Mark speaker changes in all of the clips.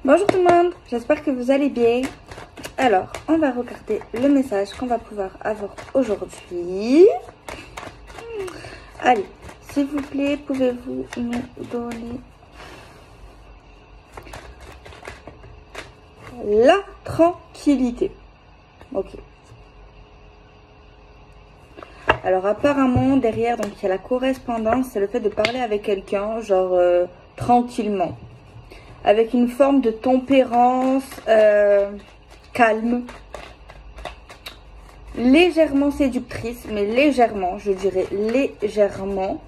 Speaker 1: Bonjour tout le monde, j'espère que vous allez bien. Alors, on va regarder le message qu'on va pouvoir avoir aujourd'hui. Allez, s'il vous plaît, pouvez-vous nous donner la tranquillité? Ok. Alors apparemment, derrière, donc il y a la correspondance, c'est le fait de parler avec quelqu'un, genre tranquillement. Avec une forme de tempérance calme, légèrement séductrice, mais légèrement, je dirais légèrement,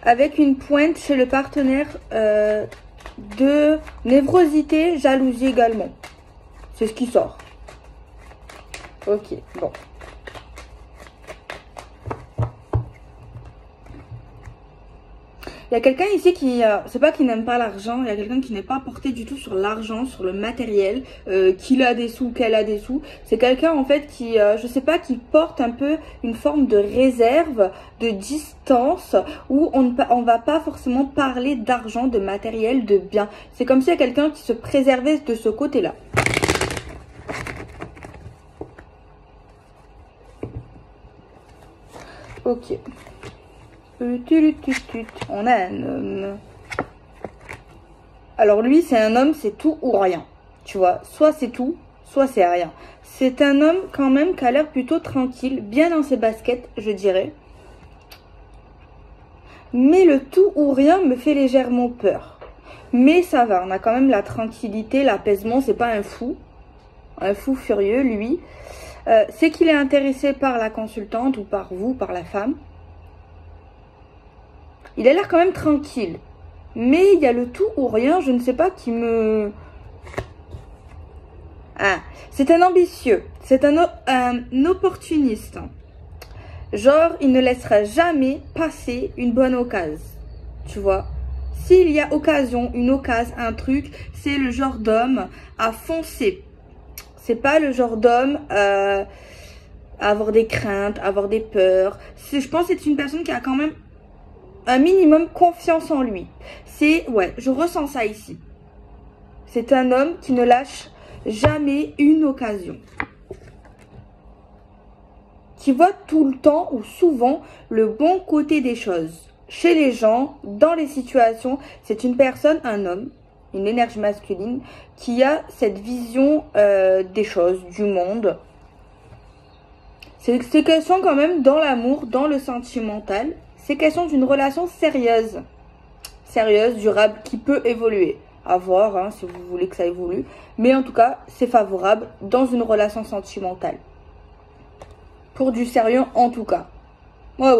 Speaker 1: avec une pointe chez le partenaire de névrosité, jalousie également. C'est ce qui sort. Ok, bon. Il y a quelqu'un ici qui, c'est pas qu'il n'aime pas l'argent, il y a quelqu'un qui n'est pas porté du tout sur l'argent, sur le matériel, qu'il a des sous, qu'elle a des sous. C'est quelqu'un en fait qui, je sais pas, qui porte un peu une forme de réserve, de distance, où on va pas forcément parler d'argent, de matériel, de biens. C'est comme s'il y a quelqu'un qui se préservait de ce côté-là. Ok. On a un homme. Alors lui, c'est un homme, c'est tout ou rien. Tu vois, soit c'est tout, soit c'est rien. C'est un homme quand même qui a l'air plutôt tranquille, bien dans ses baskets, je dirais. Mais le tout ou rien me fait légèrement peur. Mais ça va, on a quand même la tranquillité, l'apaisement, c'est pas un fou furieux, lui. C'est qu'il est intéressé par la consultante ou par vous, par la femme. Il a l'air quand même tranquille. Mais il y a le tout ou rien, je ne sais pas, qui me... Ah, c'est un ambitieux. C'est un opportuniste. Genre, il ne laissera jamais passer une bonne occasion. Tu vois? S'il y a occasion, une occasion, un truc, c'est le genre d'homme à foncer. C'est pas le genre d'homme à avoir des craintes, à avoir des peurs. Je pense que c'est une personne qui a quand même un minimum confiance en lui. C'est, ouais, je ressens ça ici. C'est un homme qui ne lâche jamais une occasion. Qui voit tout le temps ou souvent le bon côté des choses. Chez les gens, dans les situations, c'est une personne, un homme, une énergie masculine, qui a cette vision des choses, du monde. C'est question quand même dans l'amour, dans le sentimental. C'est question d'une relation sérieuse, durable, qui peut évoluer. À voir, hein, si vous voulez que ça évolue. Mais en tout cas, c'est favorable dans une relation sentimentale. Pour du sérieux, en tout cas. Ouais.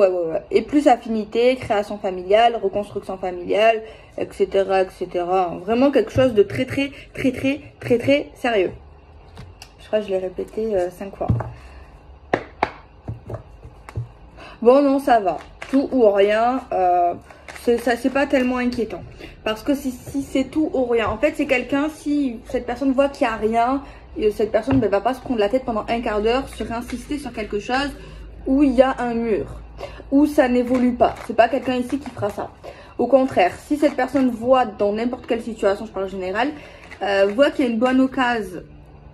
Speaker 1: Et plus affinité, création familiale, reconstruction familiale, etc., etc. Vraiment quelque chose de très sérieux. Je crois que je l'ai répété 5 fois. Bon, non, ça va. Tout ou rien, c'est pas tellement inquiétant. Parce que si c'est tout ou rien, en fait, c'est quelqu'un, si cette personne voit qu'il n'y a rien, et cette personne ne va pas se prendre la tête pendant un quart d'heure sur insister sur quelque chose où il y a un mur, où ça n'évolue pas. C'est pas quelqu'un ici qui fera ça. Au contraire, si cette personne voit dans n'importe quelle situation, je parle en général, voit qu'il y a une bonne occasion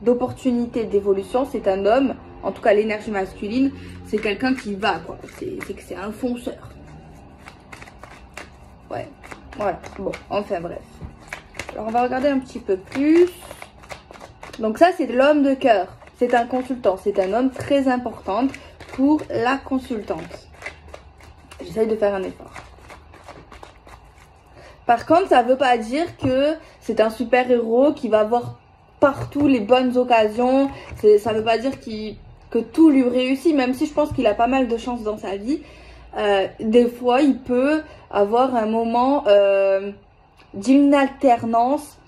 Speaker 1: d'opportunité d'évolution, c'est un homme, en tout cas l'énergie masculine, c'est quelqu'un qui va, quoi. C'est un fonceur. Ouais, voilà. Bon, enfin bref. Alors on va regarder un petit peu plus. Donc ça, c'est l'homme de cœur. C'est un consultant. C'est un homme très important pour la consultante. J'essaye de faire un effort. Par contre, ça ne veut pas dire que c'est un super-héros qui va avoir partout les bonnes occasions. Ça ne veut pas dire que tout lui réussit, même si je pense qu'il a pas mal de chance dans sa vie. Des fois, il peut avoir un moment d'une alternance.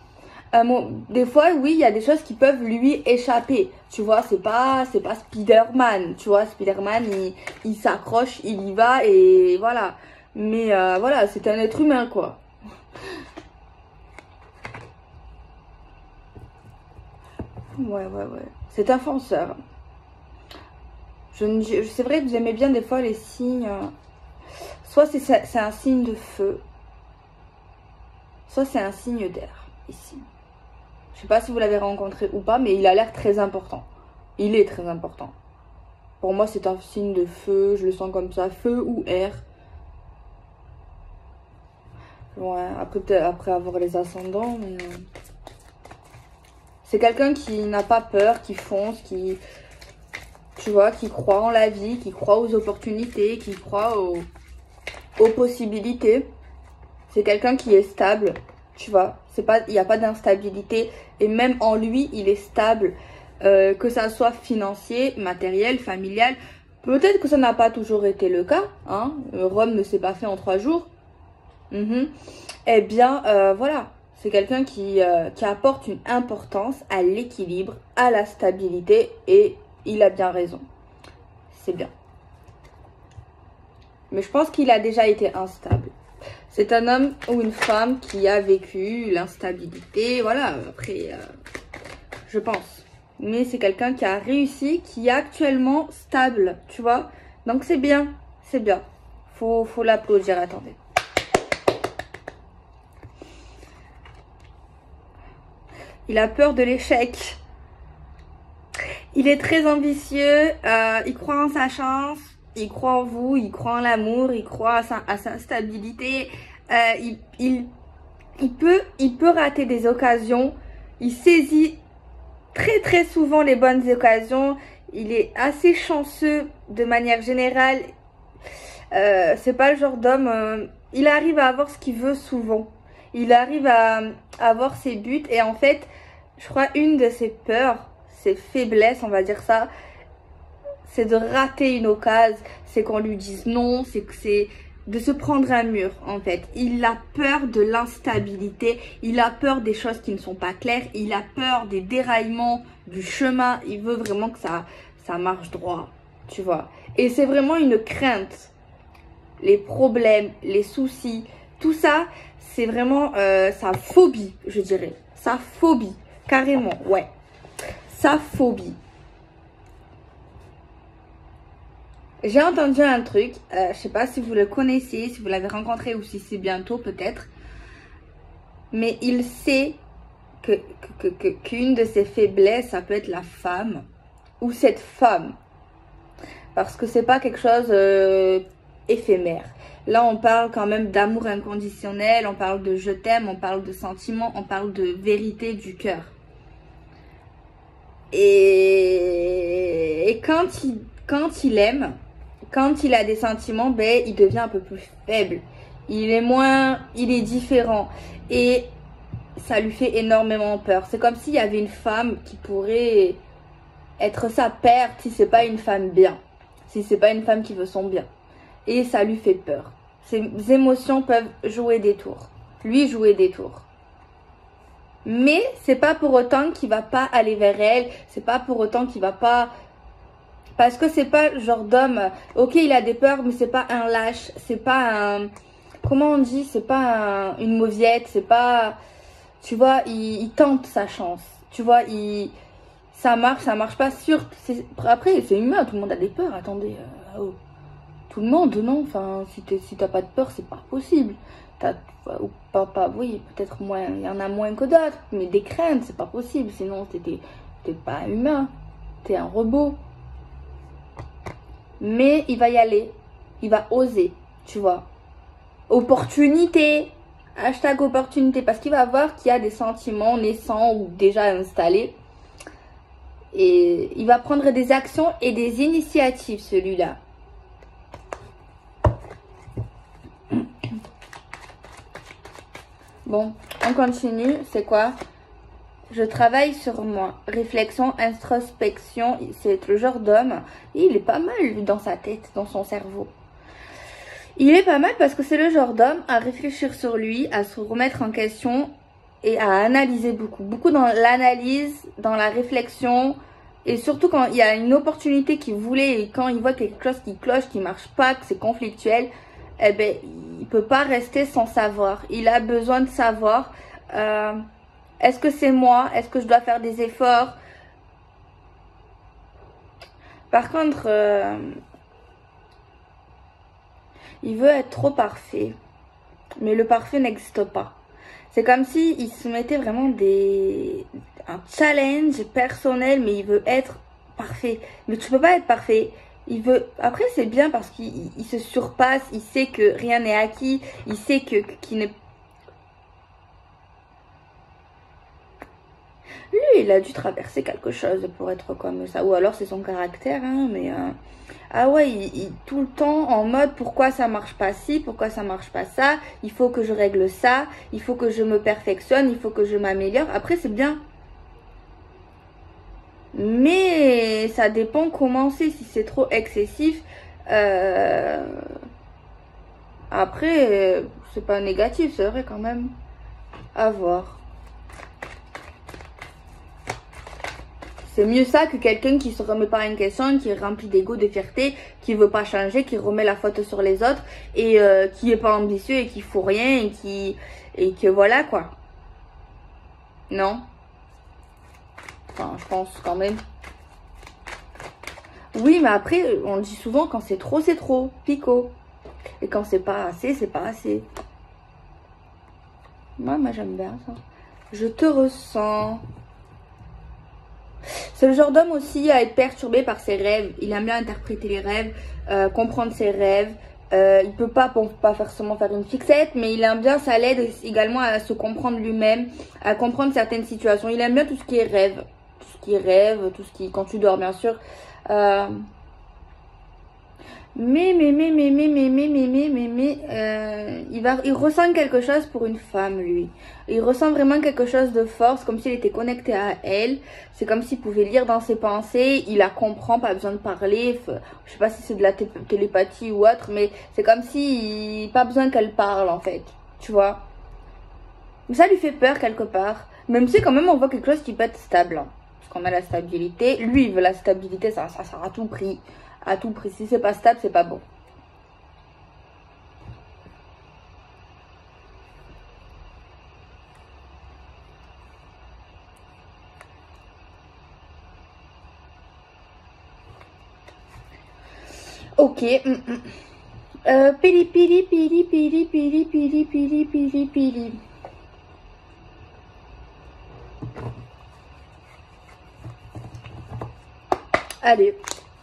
Speaker 1: Des fois, oui, il y a des choses qui peuvent lui échapper. Tu vois, c'est pas Spider-Man. Tu vois, Spider-Man, il s'accroche, il y va et voilà. Mais voilà, c'est un être humain, quoi. Ouais. C'est un fonceur. C'est vrai que vous aimez bien des fois les signes. Soit c'est un signe de feu, soit c'est un signe d'air, ici. Je sais pas si vous l'avez rencontré ou pas, mais il a l'air très important. Il est très important. Pour moi, c'est un signe de feu. Je le sens comme ça. Feu ou air. Ouais, après avoir les ascendants. Mais... c'est quelqu'un qui n'a pas peur, qui fonce, qui... tu vois, qui croit en la vie, qui croit aux opportunités, qui croit aux possibilités. C'est quelqu'un qui est stable. Tu vois, il n'y a pas d'instabilité. Et même en lui, il est stable. Que ça soit financier, matériel, familial. Peut-être que ça n'a pas toujours été le cas. Hein. Rome ne s'est pas fait en 3 jours. Eh bien, voilà. C'est quelqu'un qui apporte une importance à l'équilibre, à la stabilité. Et il a bien raison. C'est bien. Mais je pense qu'il a déjà été instable. C'est un homme ou une femme qui a vécu l'instabilité, voilà, après, je pense. Mais c'est quelqu'un qui a réussi, qui est actuellement stable, tu vois. Donc c'est bien, c'est bien. Faut l'applaudir, attendez. Il a peur de l'échec. Il est très ambitieux, il croit en sa chance. Il croit en vous, il croit en l'amour, il croit à sa stabilité. Il peut rater des occasions. Il saisit très souvent les bonnes occasions. Il est assez chanceux de manière générale. C'est pas le genre d'homme... il arrive à avoir ce qu'il veut souvent. Il arrive à avoir ses buts. Et en fait, je crois une de ses peurs, ses faiblesses, on va dire ça, c'est de rater une occasion, c'est qu'on lui dise non, c'est de se prendre un mur en fait. Il a peur de l'instabilité, il a peur des choses qui ne sont pas claires, il a peur des déraillements du chemin, il veut vraiment que ça marche droit, tu vois. Et c'est vraiment une crainte. Les problèmes, les soucis, tout ça, c'est vraiment sa phobie, je dirais. Sa phobie, carrément, ouais. Sa phobie. J'ai entendu un truc, je sais pas si vous le connaissez, si vous l'avez rencontré ou si c'est bientôt peut-être. Mais il sait qu'une de ses faiblesses, ça peut être la femme. Ou cette femme. Parce que c'est pas quelque chose éphémère. Là, on parle quand même d'amour inconditionnel, on parle de je t'aime, on parle de sentiments, on parle de vérité du cœur. Et quand il aime... quand il a des sentiments, ben, il devient un peu plus faible. Il est différent. Et ça lui fait énormément peur. C'est comme s'il y avait une femme qui pourrait être sa perte si c'est pas une femme bien. Si c'est pas une femme qui veut son bien. Et ça lui fait peur. Ses émotions peuvent jouer des tours. Lui jouer des tours. Mais c'est pas pour autant qu'il va pas aller vers elle. C'est pas pour autant qu'il va pas... parce que c'est pas le genre d'homme, ok il a des peurs mais c'est pas un lâche, c'est pas un, comment on dit, c'est pas une mauviette, c'est pas, tu vois, il tente sa chance, tu vois, ça marche pas sûr, après c'est humain, tout le monde a des peurs, attendez, oh. Tout le monde, non, enfin si t'as pas de peur c'est pas possible, ou pas, oui peut-être moins, il y en a moins que d'autres, mais des craintes c'est pas possible, sinon t'es pas humain, t'es un robot. Mais il va y aller. Il va oser, tu vois. Opportunité. Hashtag opportunité. Parce qu'il va voir qu'il y a des sentiments naissants ou déjà installés. Et il va prendre des actions et des initiatives, celui-là. Bon, on continue. C'est quoi ? Je travaille sur moi. Réflexion, introspection. C'est le genre d'homme. Il est pas mal, lui, dans sa tête, dans son cerveau. Il est pas mal parce que c'est le genre d'homme à réfléchir sur lui, à se remettre en question et à analyser beaucoup. Beaucoup dans l'analyse, dans la réflexion. Et surtout quand il y a une opportunité qu'il voulait et quand il voit quelque chose qui cloche, qui marche pas, que c'est conflictuel, eh ben, il peut pas rester sans savoir. Il a besoin de savoir... est-ce que c'est moi? Est-ce que je dois faire des efforts? Par contre, il veut être trop parfait. Mais le parfait n'existe pas. C'est comme si il se mettait vraiment un challenge personnel, mais il veut être parfait. Mais tu peux pas être parfait. Il veut. Après, c'est bien parce qu'il se surpasse. Il sait que rien n'est acquis. Il sait qu'il n'est. Lui, il a dû traverser quelque chose pour être comme ça. Ou alors c'est son caractère, hein, mais... Ah ouais, tout le temps en mode pourquoi ça marche pas ci, pourquoi ça marche pas ça, il faut que je règle ça, il faut que je me perfectionne, il faut que je m'améliore. Après, c'est bien. Mais ça dépend comment c'est, si c'est trop excessif. Après, c'est pas négatif, c'est vrai quand même. À voir. C'est mieux ça que quelqu'un qui se remet pas en question, qui est rempli d'ego, de fierté, qui veut pas changer, qui remet la faute sur les autres et qui est pas ambitieux et qui fout rien et que voilà quoi. Non. Enfin, je pense quand même. Oui, mais après, on dit souvent quand c'est trop, pico. Et quand c'est pas assez, c'est pas assez. Moi j'aime bien ça. Je te ressens. C'est le genre d'homme aussi à être perturbé par ses rêves. Il aime bien interpréter les rêves, comprendre ses rêves. Il peut pas forcément faire une fixette, mais il aime bien, ça l'aide également à se comprendre lui-même, à comprendre certaines situations. Il aime bien tout ce qui est rêve. Tout ce qui est rêve, tout ce qui... Quand tu dors, bien sûr. Il ressent quelque chose pour une femme, lui. Il ressent vraiment quelque chose de fort, c'est comme s'il était connecté à elle. C'est comme s'il pouvait lire dans ses pensées. Il la comprend, pas besoin de parler. Je sais pas si c'est de la télépathie ou autre, mais c'est comme si pas besoin qu'elle parle en fait. Tu vois. Mais ça lui fait peur quelque part. Même si quand même on voit quelque chose qui peut être stable. Hein. Parce qu'on a la stabilité. Lui, il veut la stabilité, ça sert à tout prix. À tout prix. Si c'est pas stable, c'est pas bon. Ok. Pili pili pili pili pili pili pili pili pili. Allez,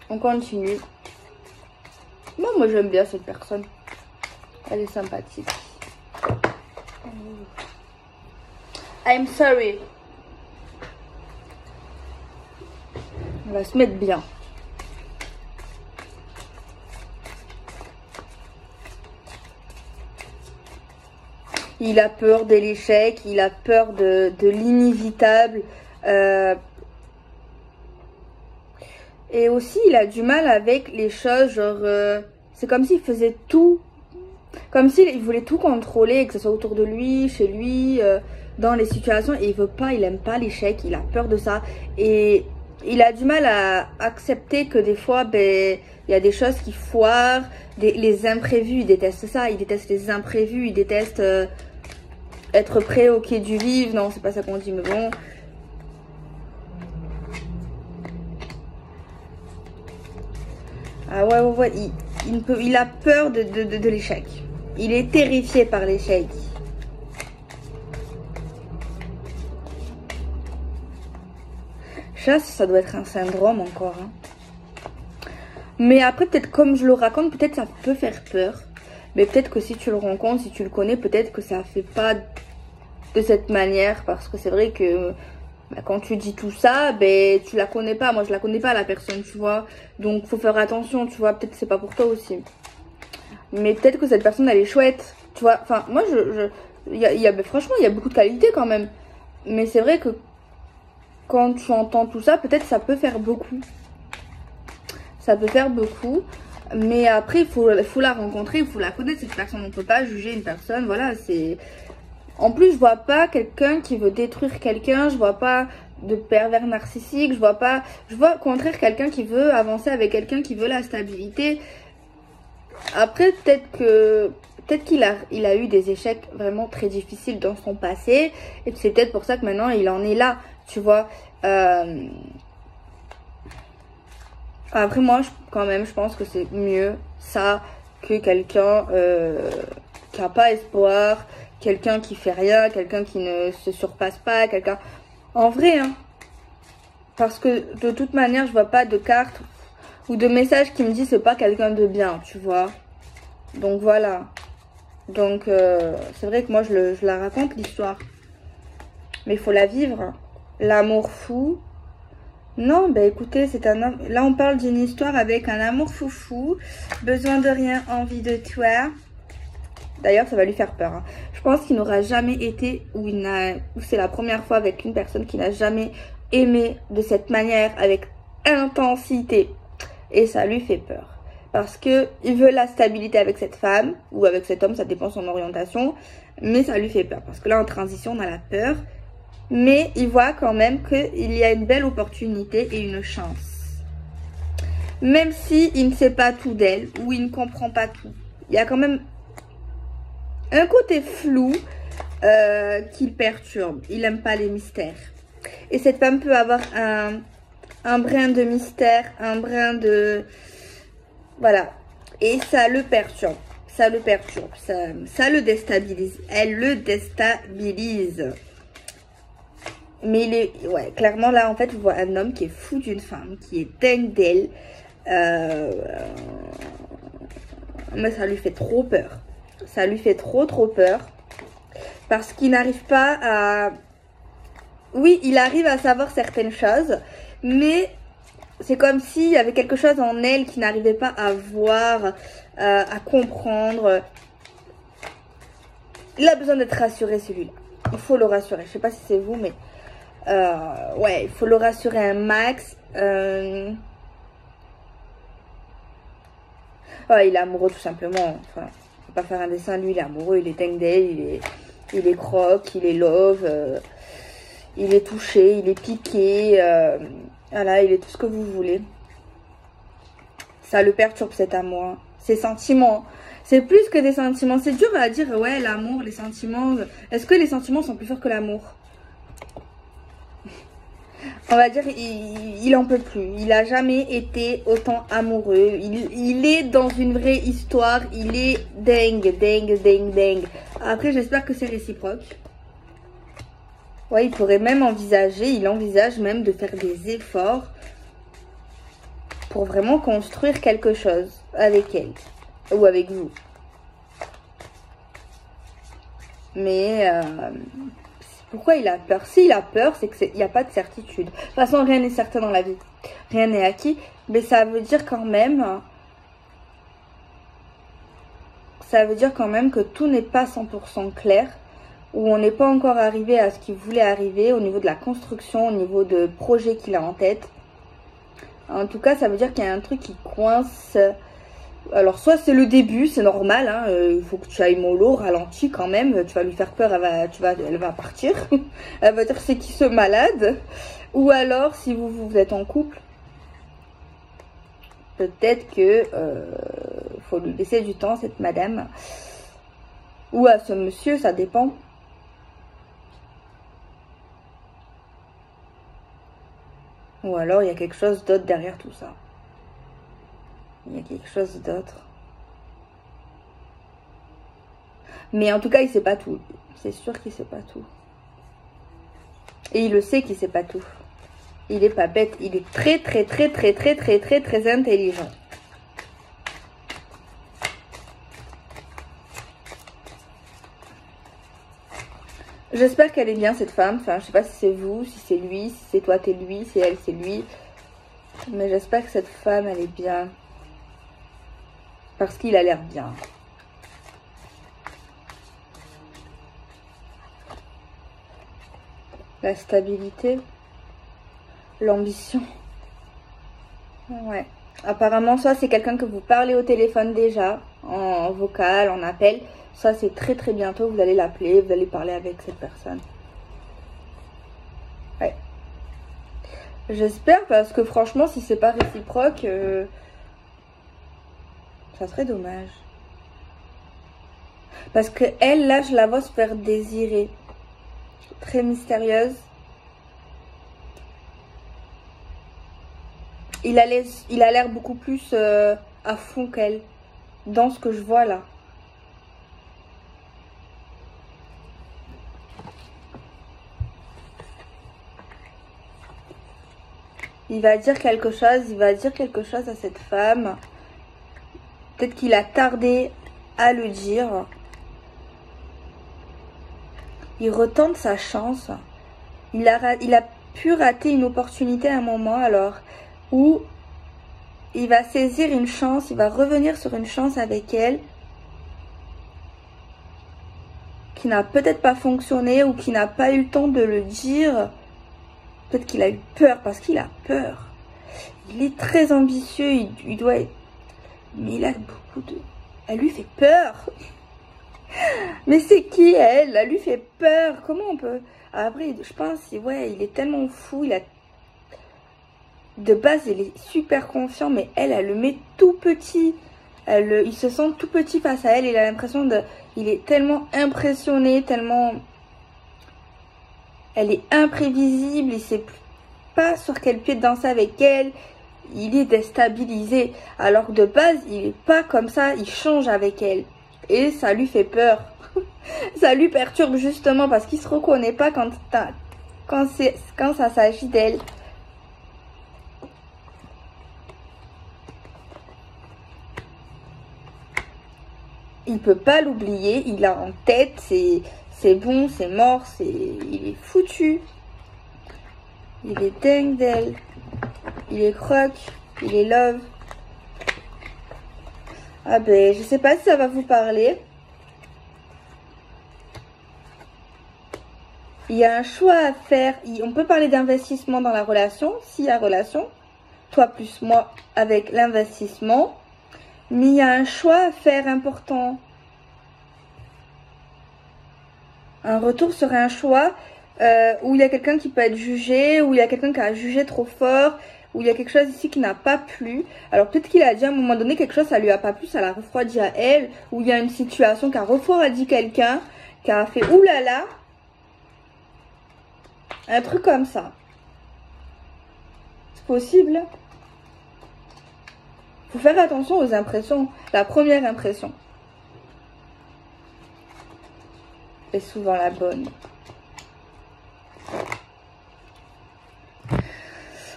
Speaker 1: on continue. Moi j'aime bien cette personne. Elle est sympathique. I'm sorry. On va se mettre bien. Il a peur de l'échec, il a peur de l'inévitable. Et aussi, il a du mal avec les choses, genre... c'est comme s'il faisait tout. Comme s'il voulait tout contrôler, que ce soit autour de lui, chez lui, dans les situations. Et il veut pas, il aime pas l'échec, il a peur de ça. Et il a du mal à accepter que des fois, ben... il y a des choses qui foirent, les imprévus, il déteste ça, il déteste les imprévus, il déteste être prêt au quai du vif. Non, c'est pas ça qu'on dit, mais bon. Ah ouais, il a peur de l'échec. Il est terrifié par l'échec. Ça doit être un syndrome encore. Hein. Mais après, peut-être comme je le raconte, peut-être ça peut faire peur. Mais peut-être que si tu le rencontres, si tu le connais, peut-être que ça fait pas de cette manière. Parce que c'est vrai que bah, quand tu dis tout ça, ben tu la connais pas. Moi, je la connais pas la personne, tu vois. Donc, faut faire attention, tu vois. Peut-être que c'est pas pour toi aussi. Mais peut-être que cette personne, elle est chouette. Tu vois, enfin, moi, franchement, il y a beaucoup de qualités quand même. Mais c'est vrai que quand tu entends tout ça, peut-être ça peut faire beaucoup. Ça peut faire beaucoup. Mais après, il faut la rencontrer, il faut la connaître, cette personne. On ne peut pas juger une personne. Voilà, c'est... En plus, je vois pas quelqu'un qui veut détruire quelqu'un. Je vois pas de pervers narcissique. Je vois au contraire quelqu'un qui veut avancer avec quelqu'un qui veut la stabilité. Après, peut-être qu'il a eu des échecs vraiment très difficiles dans son passé. Et c'est peut-être pour ça que maintenant, il en est là, tu vois. Après, moi, quand même, je pense que c'est mieux ça que quelqu'un qui n'a pas espoir, quelqu'un qui fait rien, quelqu'un qui ne se surpasse pas, quelqu'un... En vrai, hein. Parce que de toute manière, je vois pas de carte ou de message qui me dit c'est pas quelqu'un de bien, tu vois. Donc voilà. Donc c'est vrai que moi je la raconte l'histoire. Mais il faut la vivre. L'amour fou. Non, bah écoutez, c'est un homme. Là on parle d'une histoire avec un amour foufou. Besoin de rien, envie de toi. D'ailleurs ça va lui faire peur. Hein. Je pense qu'il n'aura jamais été ou c'est la première fois avec une personne qui n'a jamais aimé de cette manière, avec intensité. Et ça lui fait peur. Parce que il veut la stabilité avec cette femme ou avec cet homme, ça dépend de son orientation. Mais ça lui fait peur. Parce que là, en transition, on a la peur. Mais il voit quand même qu'il y a une belle opportunité et une chance. Même si il ne sait pas tout d'elle ou il ne comprend pas tout. Il y a quand même un côté flou qui le perturbe. Il n'aime pas les mystères. Et cette femme peut avoir un brin de mystère, un brin de... Voilà. Et ça le perturbe. Ça le perturbe. Ça le déstabilise. Elle le déstabilise. Mais il est... Ouais, clairement, là, en fait, je vois un homme qui est fou d'une femme, qui est dingue d'elle. Mais ça lui fait trop peur. Ça lui fait trop peur. Parce qu'il n'arrive pas à... Oui, il arrive à savoir certaines choses. Mais... c'est comme s'il y avait quelque chose en elle qui n'arrivait pas à voir, à comprendre. Il a besoin d'être rassuré, celui-là. Il faut le rassurer. Je sais pas si c'est vous, mais... ouais, il faut le rassurer un max. Ouais, il est amoureux, tout simplement. Enfin, on peut pas faire un dessin. Lui, il est amoureux, il est dingue d'elle, il est croque, il est love. Il est touché, il est piqué. Voilà, il est tout ce que vous voulez. Ça le perturbe cet amour. Ses sentiments. C'est plus que des sentiments. C'est dur à dire, ouais, l'amour, les sentiments. Est-ce que les sentiments sont plus forts que l'amour? On va dire, il en peut plus. Il a jamais été autant amoureux. Il est dans une vraie histoire. Il est dingue. Après, j'espère que c'est réciproque. Ouais, il pourrait même envisager, il envisage même de faire des efforts pour vraiment construire quelque chose avec elle ou avec vous. Mais pourquoi il a peur? S'il a peur, c'est qu'il n'y a pas de certitude. De toute façon, rien n'est certain dans la vie. Rien n'est acquis. Mais ça veut dire quand même... ça veut dire quand même que tout n'est pas 100% clair. Où on n'est pas encore arrivé à ce qu'il voulait arriver au niveau de la construction, au niveau de projet qu'il a en tête. En tout cas, ça veut dire qu'il y a un truc qui coince. Alors, soit c'est le début, c'est normal, hein, il faut que tu ailles mollo, ralenti quand même, tu vas lui faire peur, elle va partir. Elle va dire c'est qui ce malade. Ou alors, si vous êtes en couple, peut-être que faut lui laisser du temps, cette madame. Ou à ce monsieur, ça dépend. Ou alors, il y a quelque chose d'autre derrière tout ça. Il y a quelque chose d'autre. Mais en tout cas, il sait pas tout. C'est sûr qu'il sait pas tout. Et il le sait qu'il sait pas tout. Il est pas bête. Il est très intelligent. J'espère qu'elle est bien, cette femme. Enfin, je sais pas si c'est vous, si c'est lui, si c'est toi, t'es lui, si elle, c'est lui. Mais j'espère que cette femme, elle est bien. Parce qu'il a l'air bien. La stabilité. L'ambition. Ouais. Apparemment, soit c'est quelqu'un que vous parlez au téléphone déjà, en vocal, en appel. Ça, c'est très bientôt, vous allez l'appeler, vous allez parler avec cette personne. Ouais. J'espère, parce que franchement, si c'est pas réciproque, ça serait dommage. Parce que elle, là, je la vois se faire désirer. Très mystérieuse. Il a l'air beaucoup plus à fond qu'elle. Dans ce que je vois là. Il va dire quelque chose à cette femme. Peut-être qu'il a tardé à le dire. Il retente sa chance. Il a pu rater une opportunité à un moment alors où il va saisir une chance, il va revenir sur une chance avec elle qui n'a peut-être pas fonctionné ou qui n'a pas eu le temps de le dire. Peut-être qu'il a eu peur parce qu'il a peur. Il est très ambitieux, il doit être... Mais il a beaucoup de... Elle lui fait peur. Mais c'est qui elle? Elle lui fait peur. Comment on peut... Après, je pense, ouais, il est tellement fou. De base, il est super confiant, mais elle le met tout petit. Il se sent tout petit face à elle. Il a l'impression de... Il est tellement impressionné, tellement... Elle est imprévisible. Il sait pas sur quel pied danser avec elle. Il est déstabilisé. Alors que de base, il est pas comme ça. Il change avec elle. Et ça lui fait peur. Ça lui perturbe justement parce qu'il se reconnaît pas quand ça s'agit d'elle. Il peut pas l'oublier. Il a en tête. C'est bon, c'est mort. Il est foutu. Il est dingue d'elle. Il est croque. Il est love. Ah ben, je sais pas si ça va vous parler. Il y a un choix à faire. On peut parler d'investissement dans la relation, s'il y a relation. Toi plus moi avec l'investissement. Mais il y a un choix à faire important. Un retour sur un choix où il y a quelqu'un qui peut être jugé, où il y a quelqu'un qui a jugé trop fort, où il y a quelque chose ici qui n'a pas plu. Alors peut-être qu'il a dit à un moment donné quelque chose, ça lui a pas plu, ça l'a refroidi à elle. Ou il y a une situation qui a refroidi quelqu'un, qui a fait oulala. Un truc comme ça. C'est possible. Faut faire attention aux impressions. La première impression est souvent la bonne.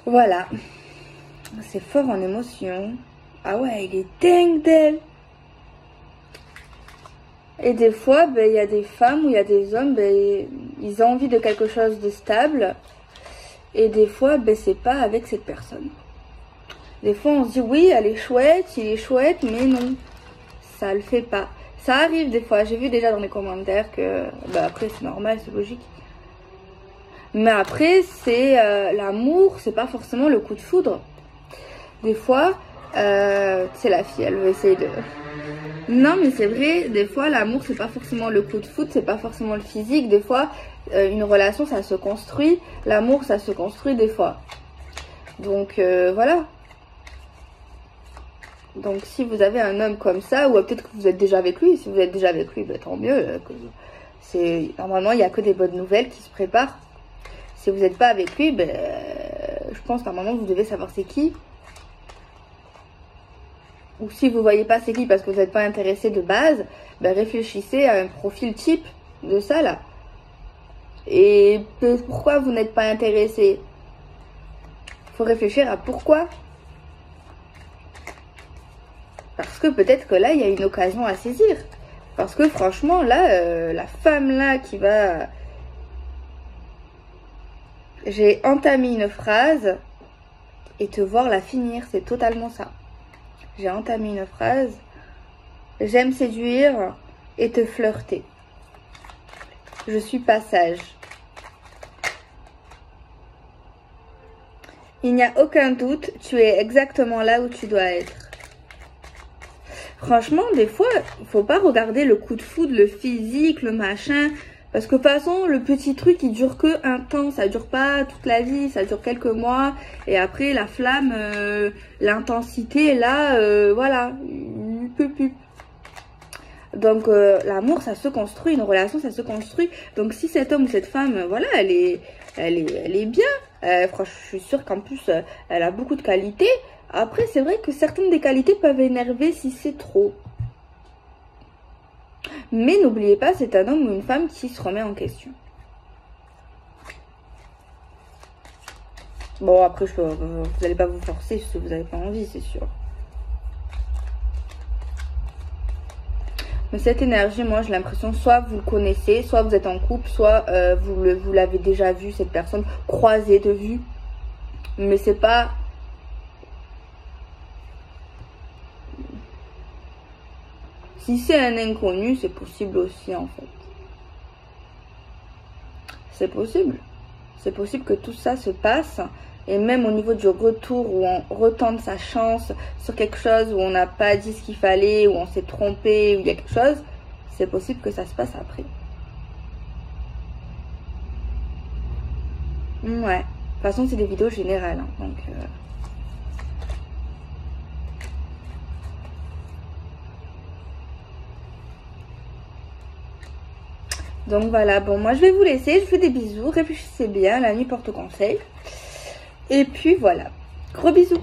Speaker 1: Voilà. C'est fort en émotion. Ah ouais, il est dingue d'elle. Et des fois, ben, il y a des femmes ou il y a des hommes, ben, ils ont envie de quelque chose de stable. Et des fois, ben, c'est pas avec cette personne. Des fois, on se dit, oui, elle est chouette, il est chouette, mais non. Ça le fait pas. Ça arrive des fois. J'ai vu déjà dans les commentaires que, ben, après, c'est normal, c'est logique. Mais après, c'est l'amour, c'est pas forcément le coup de foudre. Des fois, c'est la fille, elle veut essayer de... Non, mais c'est vrai, des fois, l'amour, c'est pas forcément le coup de foudre, c'est pas forcément le physique. Des fois, une relation, ça se construit. L'amour, ça se construit des fois. Donc, voilà. Donc, si vous avez un homme comme ça, ou peut-être que vous êtes déjà avec lui, si vous êtes déjà avec lui, ben, tant mieux. Normalement, il n'y a que des bonnes nouvelles qui se préparent. Si vous n'êtes pas avec lui, ben, je pense normalement vous devez savoir c'est qui. Ou si vous ne voyez pas c'est qui parce que vous n'êtes pas intéressé de base, ben, réfléchissez à un profil type de ça là. Et pourquoi vous n'êtes pas intéressé? Il faut réfléchir à pourquoi. Parce que peut-être que là, il y a une occasion à saisir. Parce que franchement, là, la femme là qui va... J'ai entamé une phrase et te voir la finir, c'est totalement ça. J'ai entamé une phrase. J'aime séduire et te flirter. Je suis pas sage. Il n'y a aucun doute, tu es exactement là où tu dois être. Franchement, des fois, il faut pas regarder le coup de foudre, le physique, le machin. Parce que de toute façon, le petit truc, il dure que un temps. Ça dure pas toute la vie, ça dure quelques mois. Et après, la flamme, l'intensité, là, voilà. Donc, l'amour, ça se construit. Une relation, ça se construit. Donc, si cet homme ou cette femme, voilà, elle est bien. Franchement, je suis sûre qu'en plus, elle a beaucoup de qualités. Après, c'est vrai que certaines des qualités peuvent énerver si c'est trop. Mais n'oubliez pas, c'est un homme ou une femme qui se remet en question. Bon, après, vous n'allez pas vous forcer si vous n'avez pas envie, c'est sûr. Mais cette énergie, moi, j'ai l'impression, soit vous le connaissez, soit vous êtes en couple, soit vous l'avez déjà vu, cette personne, croisée de vue. Mais c'est pas... Si c'est un inconnu, c'est possible aussi, en fait. C'est possible. C'est possible que tout ça se passe. Et même au niveau du retour, où on retente sa chance sur quelque chose, où on n'a pas dit ce qu'il fallait, où on s'est trompé, où il y a quelque chose, c'est possible que ça se passe après. Ouais. De toute façon, c'est des vidéos générales. Hein, donc voilà, bon, moi je vais vous laisser. Je vous fais des bisous. Réfléchissez bien. La nuit porte conseil. Et puis voilà. Gros bisous.